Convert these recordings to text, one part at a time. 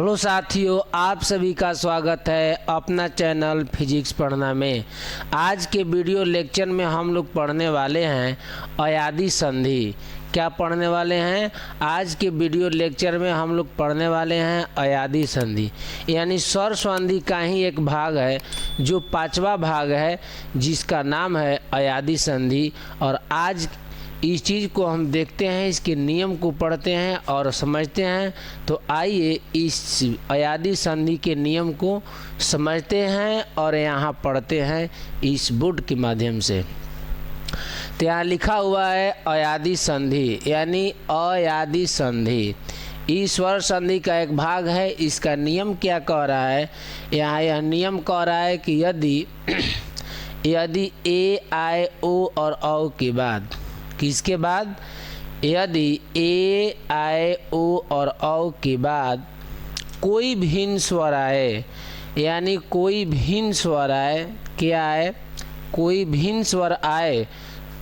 Hello साथियों, आप सभी का स्वागत है अपना चैनल फिजिक्स पढ़ना में। आज के वीडियो लेक्चर में हम लोग पढ़ने वाले हैं अयादी संधि। क्या पढ़ने वाले हैं? आज के वीडियो लेक्चर में हम लोग पढ़ने वाले हैं अयादी संधि, यानी स्वर संधि का ही एक भाग है जो पांचवा भाग है, जिसका नाम है अयादी संधि। और आज इस चीज़ को हम देखते हैं, इसके नियम को पढ़ते हैं और समझते हैं। तो आइए इस अयादी संधि के नियम को समझते हैं और यहाँ पढ़ते हैं इस बोर्ड के माध्यम से। तो यहाँ लिखा हुआ है अयादी संधि, यानी अयादी संधि ईश्वर संधि का एक भाग है। इसका नियम क्या कह रहा है? यहाँ यह नियम कह रहा है कि यदि ए आई ओ और औ के बाद, किसके बाद? यदि ए आई ओ और औ के बाद कोई भिन्न स्वर आए, यानी कोई भिन्न स्वर आए, क्या आए? कोई भिन्न स्वर आए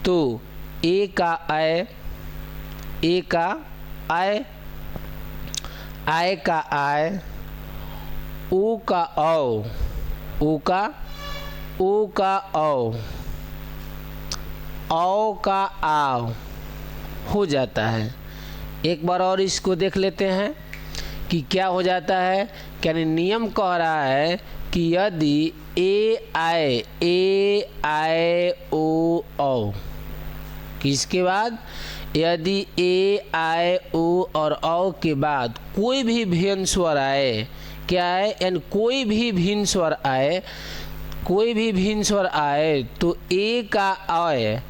तो ए का आए, ए का आए, आए का आए, ओ का औ, ओ का औ, औ का आव हो जाता है। एक बार और इसको देख लेते हैं कि क्या हो जाता है। यानी नियम कह रहा है कि यदि ए आए ओ औ, किसके बाद? यदि ए आए ओ और औ के बाद कोई भी भिन्न स्वर आए, क्या है? यानी कोई भी भिन्न स्वर आए, कोई भी भिन्न स्वर आए तो ए का आय,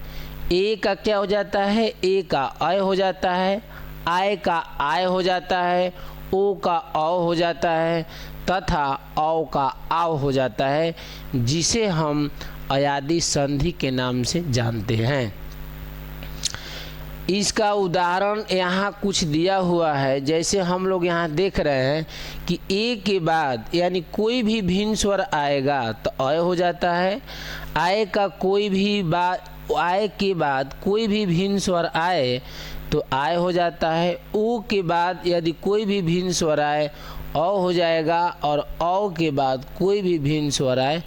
ए का क्या हो जाता है? ए का अय हो जाता है, आय का आय हो जाता है, ओ का औ हो जाता है तथा औ का आव हो जाता है, जिसे हम अयादी संधि के नाम से जानते हैं। इसका उदाहरण यहाँ कुछ दिया हुआ है। जैसे हम लोग यहाँ देख रहे हैं कि ए के बाद यानी कोई भी भिन्न स्वर आएगा तो अय हो जाता है, आय का कोई भी आय के बाद कोई भी भिन्न स्वर आए तो आय हो जाता है, ओ के बाद यदि कोई भी भिन्न स्वर आए औ हो जाएगा, और औ के बाद कोई भी भिन्न स्वर आए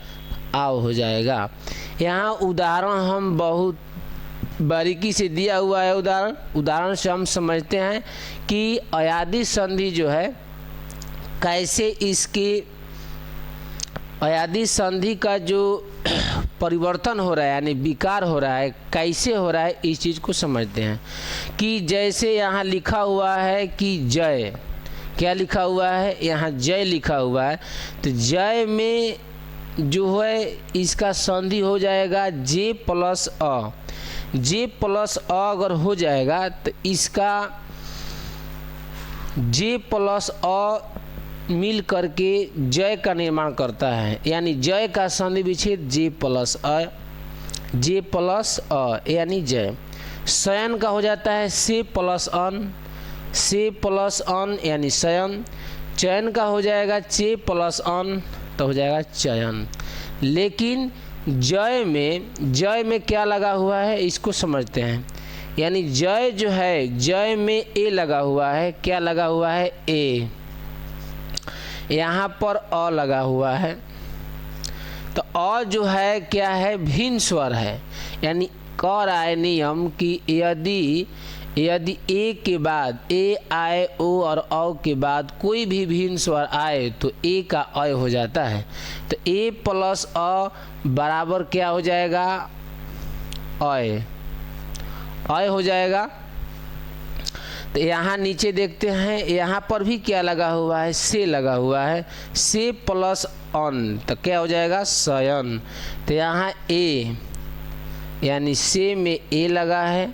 आव हो जाएगा। यहाँ उदाहरण हम बहुत बारीकी से दिया हुआ है। उदाहरण से हम समझते हैं कि अयादी संधि जो है कैसे, इसकी अयादी संधि का जो परिवर्तन हो रहा है यानी विकार हो रहा है, कैसे हो रहा है, इस चीज़ को समझते हैं। कि जैसे यहाँ लिखा हुआ है कि जय, क्या लिखा हुआ है? यहाँ जय लिखा हुआ है। तो जय में जो है इसका संधि हो जाएगा जे प्लस अ। जे प्लस अ अगर हो जाएगा तो इसका जे प्लस अ मिल करके जय का निर्माण करता है, यानी जय का संधि विच्छेद जे प्लस अ, जे प्लस अ यानी जय। शयन का हो जाता है से प्लस अन, से प्लस अन यानी शयन। चयन का हो जाएगा चे प्लस अन तो हो जाएगा चयन। लेकिन जय में क्या लगा हुआ है, इसको समझते हैं। यानी जय जो है, जय में ए लगा हुआ है, क्या लगा हुआ है? ए। यहाँ पर अ लगा हुआ है, तो अ जो है क्या है? भिन्न स्वर है। यानी कह रहा है नियम कि यदि ए के बाद ए आए ओ और औ के बाद कोई भी भिन्न स्वर आए तो ए का अय हो जाता है। तो ए प्लस अ बराबर क्या हो जाएगा? अय, अय हो जाएगा। तो यहाँ नीचे देखते हैं, यहाँ पर भी क्या लगा हुआ है? से लगा हुआ है, से प्लस अन तो क्या हो जाएगा? शयन। तो यहाँ ए यानी से में ए लगा है,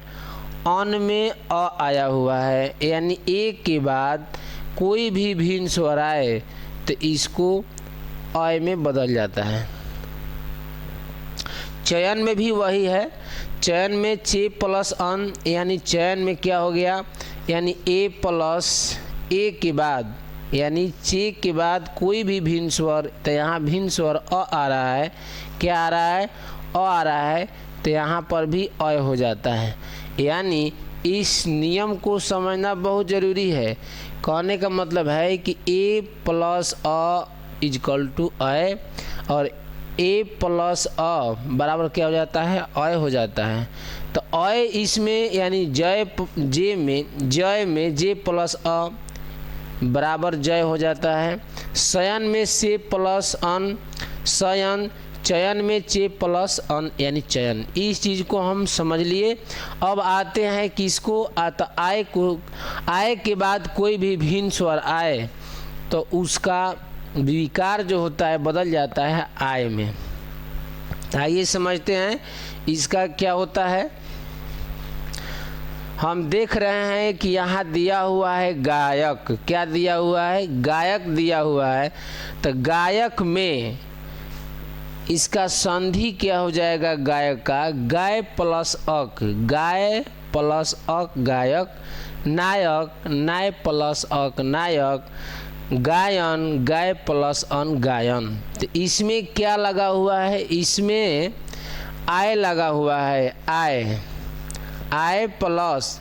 अन में अ आया हुआ है, यानी ए के बाद कोई भी भिन्न स्वर आए तो इसको अय में बदल जाता है। चयन में भी वही है। चयन में चे प्लस अन, यानी चयन में क्या हो गया? यानी ए प्लस ए के बाद यानी चे के बाद कोई भी भिन्न स्वर, तो यहाँ भिन्न स्वर अ आ रहा है, क्या आ रहा है? अ आ रहा है, तो यहाँ पर भी अय हो जाता है। यानी इस नियम को समझना बहुत ज़रूरी है। कहने का मतलब है कि a plus a is equal to a, और a प्लस अ बराबर क्या हो जाता है, अ हो जाता है। तो अ इसमें यानी जय में जे प्लस अ बराबर जय हो जाता है। शयन में से प्लस अन शयन, चयन में चे प्लस अन यानी चयन। इस चीज़ को हम समझ लिए। अब आते हैं किसको, आता आय को। आय के बाद कोई भी भिन्न स्वर आए तो उसका विकार जो होता है बदल जाता है आय में। आइए समझते हैं इसका क्या होता है। हम देख रहे हैं कि यहाँ दिया हुआ है गायक। क्या दिया हुआ है, गायक दिया हुआ है। तो गायक में इसका संधि क्या हो जाएगा, गायक का, गाय प्लस अक, गाय प्लस अक गायक, नायक, नाय प्लस अक नायक, गायन, गाय प्लस अन गायन। तो इसमें क्या लगा हुआ है, इसमें आय लगा हुआ है, आय, आय प्लस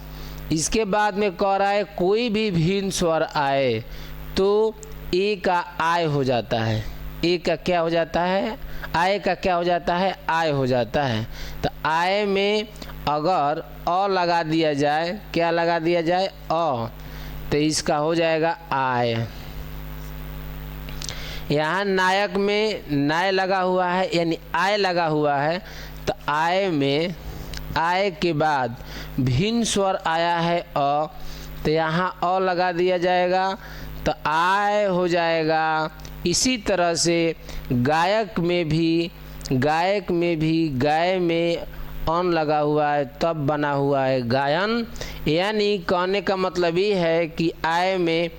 इसके बाद में कह रहा है कोई भी भिन्न स्वर आए तो ए का आय हो जाता है। ए का क्या हो जाता है, आय का क्या हो जाता है, आय हो जाता है। तो आय में अगर अ लगा दिया जाए, क्या लगा दिया जाए, अ, तो इसका हो जाएगा आय। यहाँ नायक में नाय लगा हुआ है यानी आय लगा हुआ है। तो आय में आय के बाद भिन्न स्वर आया है अ, तो यहाँ अ लगा दिया जाएगा तो आय हो जाएगा। इसी तरह से गायक में भी गाय में अन लगा हुआ है तब बना हुआ है गायन। यानी कहने का मतलब ये है कि आय में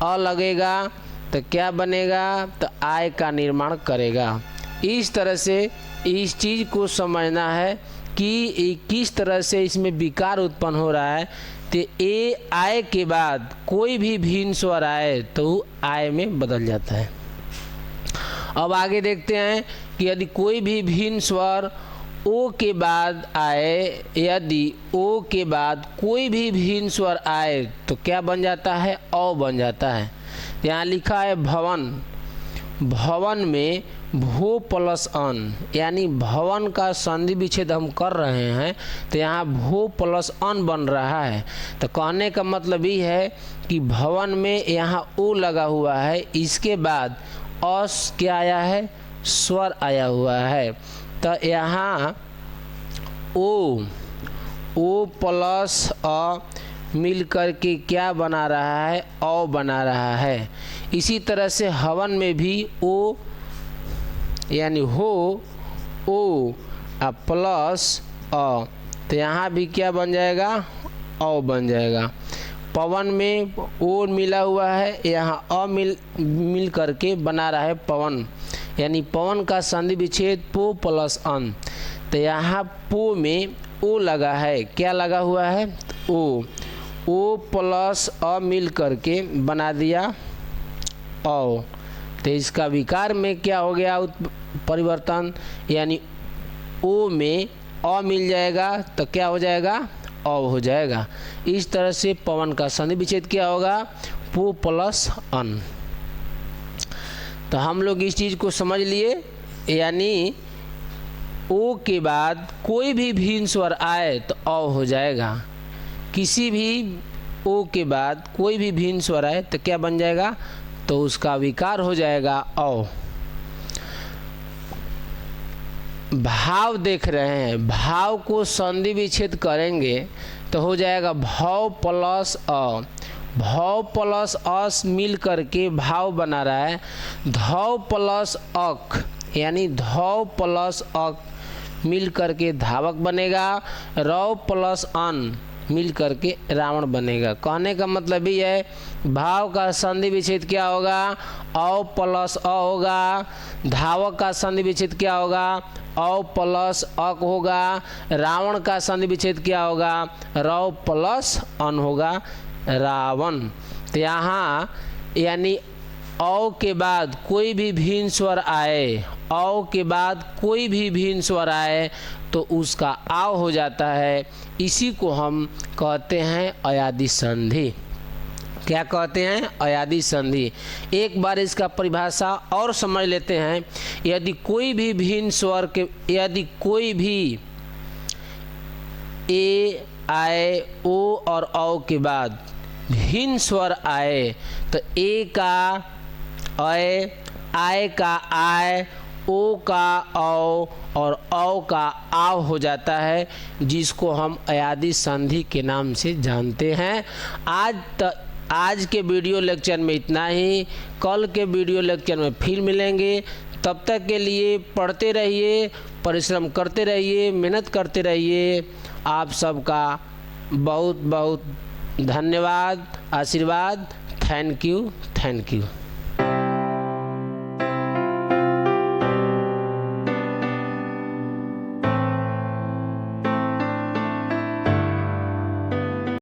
अ लगेगा तो क्या बनेगा, तो आय का निर्माण करेगा। इस तरह से इस चीज़ को समझना है कि किस तरह से इसमें विकार उत्पन्न हो रहा है। तो ए आय के बाद कोई भी भिन्न स्वर आए तो आय में बदल जाता है। अब आगे देखते हैं कि यदि कोई भी भिन्न स्वर ओ के बाद आए, यदि ओ के बाद कोई भी भिन्न स्वर आए तो क्या बन जाता है, औ बन जाता है। यहाँ लिखा है भवन, भवन में भो प्लस अन यानी भवन का संधि विच्छेद हम कर रहे हैं तो यहाँ भो प्लस अन बन रहा है। तो कहने का मतलब ये है कि भवन में यहाँ ओ लगा हुआ है, इसके बाद अस क्या आया है, स्वर आया हुआ है। तो यहाँ ओ प्लस अ मिल करके क्या बना रहा है, औ बना रहा है। इसी तरह से हवन में भी ओ यानी हो ओ प्लस अ, तो यहाँ भी क्या बन जाएगा, औ बन जाएगा। पवन में ओ मिला हुआ है, यहाँ अ मिल करके बना रहा है पवन, यानी पवन का संधि विच्छेद पो प्लस अन। तो यहाँ पो में ओ लगा है, क्या लगा हुआ है, ओ प्लस अ मिल करके बना दिया औ। तो इसका विकार में क्या हो गया परिवर्तन, यानी ओ में अ मिल जाएगा तो क्या हो जाएगा, अ हो जाएगा। इस तरह से पवन का संधि विच्छेद क्या होगा, पो प्लस अन। तो हम लोग इस चीज़ को समझ लिए, यानी ओ के बाद कोई भी भिन्न स्वर आए तो अ हो जाएगा। किसी भी ओ के बाद कोई भी भिन्न स्वर आए तो क्या बन जाएगा, तो उसका विकार हो जाएगा औ। भाव देख रहे हैं, भाव को संधि विच्छेद करेंगे तो हो जाएगा भाव प्लस अ, भाव प्लस अस मिल करके भाव बना रहा है। धव प्लस अक यानी धव प्लस अक मिल करके धावक बनेगा। रव प्लस अन मिल करके रावण बनेगा। कहने का मतलब ये है भाव का संधि विच्छेद क्या होगा, औ प्लस अ होगा। धावक का संधि विच्छेद क्या होगा, औ प्लस अक होगा। रावण का संधि विच्छेद क्या होगा, रव प्लस अन होगा, रावण। तो यहाँ यानी औ के बाद कोई भी भिन्न स्वर आए, औ के बाद कोई भी भिन्न स्वर आए तो उसका आव हो जाता है। इसी को हम कहते हैं अयादि संधि। क्या कहते हैं? अयादि संधि। एक बार इसका परिभाषा और समझ लेते हैं। यदि कोई भी भिन्न स्वर के, यदि कोई भी ए, आए, ओ और औ के बाद भिन्न स्वर आए तो ए का अय, आय का आय, ओ का औ और औ का आव हो जाता है, जिसको हम अयादि संधि के नाम से जानते हैं। आज के वीडियो लेक्चर में इतना ही। कल के वीडियो लेक्चर में फिर मिलेंगे। तब तक के लिए पढ़ते रहिए, परिश्रम करते रहिए, मेहनत करते रहिए। आप सबका बहुत बहुत धन्यवाद, आशीर्वाद। Thank you, thank you.